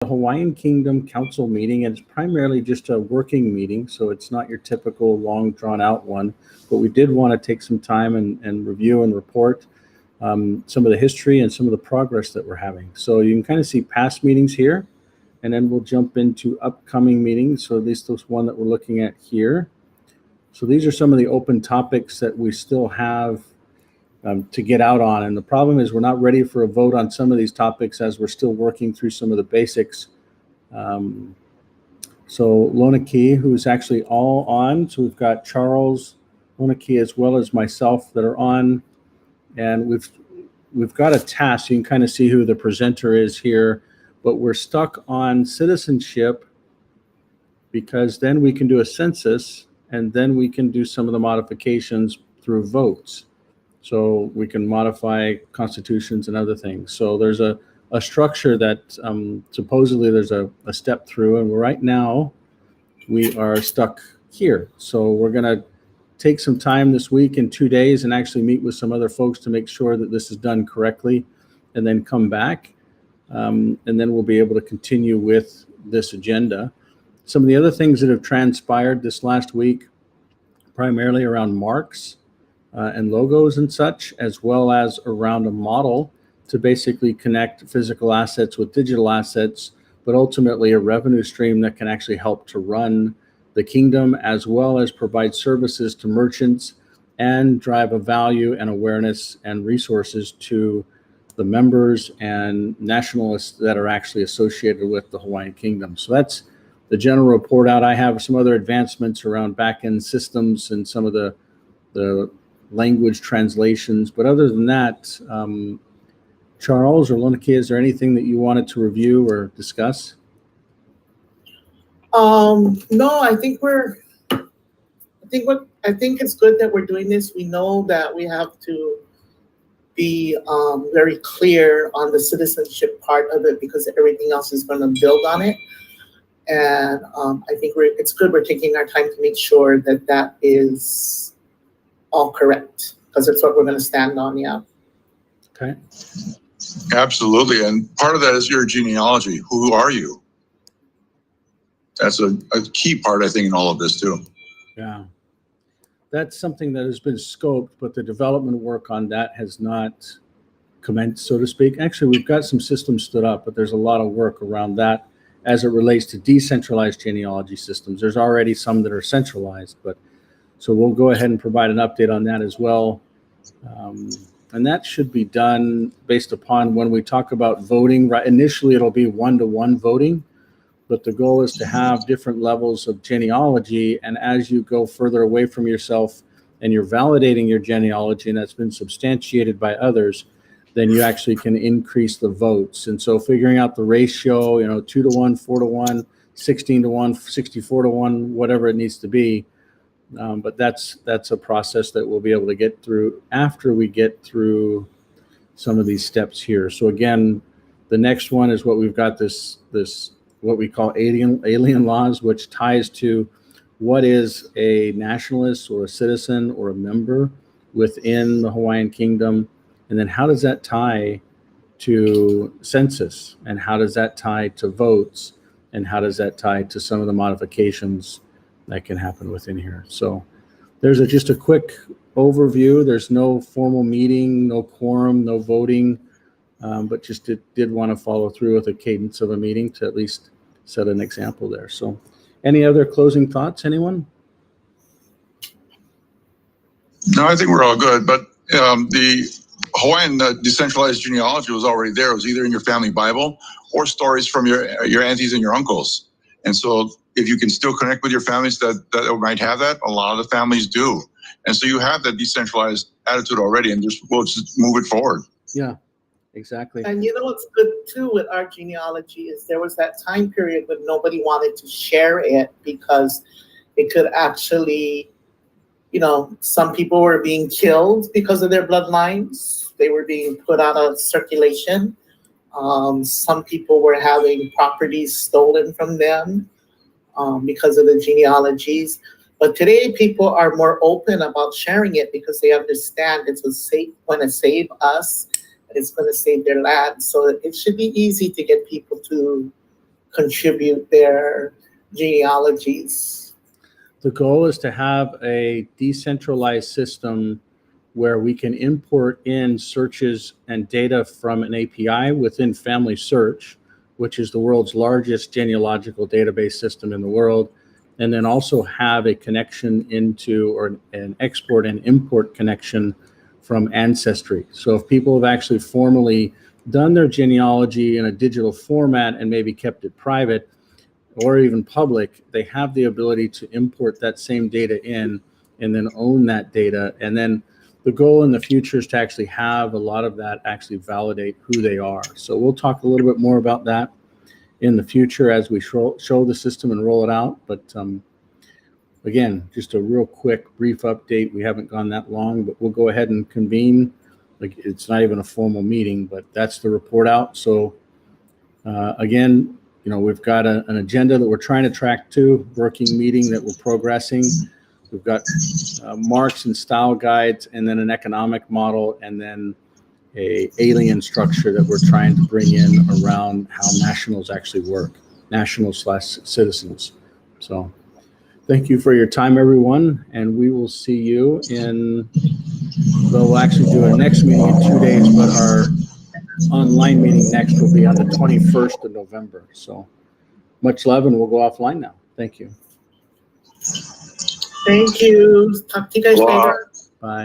the Hawaiian Kingdom Council meeting, and it's primarily just a working meeting, so it's not your typical long drawn out one, but we did want to take some time and review and report some of the history and some of the progress that we're having. So you can kind of see past meetings here, and then we'll jump into upcoming meetings. So at least this one that we're looking at here. So these are some of the open topics that we still have to get out on. And the problem is we're not ready for a vote on some of these topics as we're still working through some of the basics. So Lona Key, who's actually all on. So we've got Charles, Lona Key, as well as myself that are on. And we've got a task. You can kind of see who the presenter is here, but we're stuck on citizenship because then we can do a census and then we can do some of the modifications through votes. So we can modify constitutions and other things. So there's a structure that supposedly there's a step through, and right now we are stuck here. So we're gonna take some time this week in 2 days and actually meet with some other folks to make sure that this is done correctly, and then come back. And then we'll be able to continue with this agenda. Some of the other things that have transpired this last week, primarily around marks and logos and such, as well as around a model to basically connect physical assets with digital assets, but ultimately a revenue stream that can actually help to run the kingdom, as well as provide services to merchants and drive a value and awareness and resources to the members and nationalists that are actually associated with the Hawaiian Kingdom. So that's the general report out. I have some other advancements around back-end systems and some of the language translations. But other than that, Charles or Lona Key, is there anything that you wanted to review or discuss? No, I think it's good that we're doing this. We know that we have to be very clear on the citizenship part of it because everything else is going to build on it. And I think it's good we're taking our time to make sure that that is all correct, because it's what we're going to stand on. Yeah. Okay. Absolutely. And part of that is your genealogy. Who are you? That's a key part, I think, in all of this too. Yeah. That's something that has been scoped, but the development work on that has not commenced, so to speak. Actually, we've got some systems stood up, but there's a lot of work around that as it relates to decentralized genealogy systems. There's already some that are centralized, but so we'll go ahead and provide an update on that as well. And that should be done based upon when we talk about voting. Right, initially, it'll be one-to-one voting, but the goal is to have different levels of genealogy. And as you go further away from yourself and you're validating your genealogy, and that's been substantiated by others, then you actually can increase the votes. And so figuring out the ratio, 2-to-1, 4-to-1, 16-to-1, 64-to-1, whatever it needs to be. But that's a process that we'll be able to get through after we get through some of these steps here. So again, the next one is what we've got this what we call alien laws, which ties to what is a nationalist or a citizen or a member within the Hawaiian Kingdom, and then how does that tie to census, and how does that tie to votes, and how does that tie to some of the modifications that can happen within here. So there's just a quick overview. There's no formal meeting, no quorum, no voting, but just did want to follow through with a cadence of a meeting to at least set an example there. So any other closing thoughts, anyone? No, I think we're all good, but the Hawaiian decentralized genealogy was already there. It was either in your family Bible or stories from your aunties and your uncles. And so if you can still connect with your families that might have that, a lot of the families do. And so you have that decentralized attitude already, and we'll just move it forward. Yeah, exactly. And you know what's good too with our genealogy is there was that time period when nobody wanted to share it because it could actually, some people were being killed because of their bloodlines. They were being put out of circulation. Some people were having properties stolen from them because of the genealogies. But today people are more open about sharing it because they understand it's going to save us, and it's going to save their land. So it should be easy to get people to contribute their genealogies. The goal is to have a decentralized system where we can import in searches and data from an API within Family Search, which is the world's largest genealogical database system in the world, and then also have a connection into, or an export and import connection from Ancestry. So if people have actually formally done their genealogy in a digital format and maybe kept it private or even public, they have the ability to import that same data in and then own that data. And then the goal in the future is to actually have a lot of that actually validate who they are. So we'll talk a little bit more about that in the future as we show the system and roll it out. But again, just a real quick, brief update. We haven't gone that long, but we'll go ahead and convene. Like, it's not even a formal meeting, but that's the report out. So again, you know, we've got an agenda that we're trying to track to, working meeting that we're progressing. We've got marks and style guides, and then an economic model, and then a alien structure that we're trying to bring in around how nationals actually work, nationals/citizens. So thank you for your time, everyone, and we will see you in, well, we'll actually do our next meeting in 2 days, but our online meeting next will be on the 21st of November. So much love, and we'll go offline now. Thank you. Thank you. Talk to you guys later.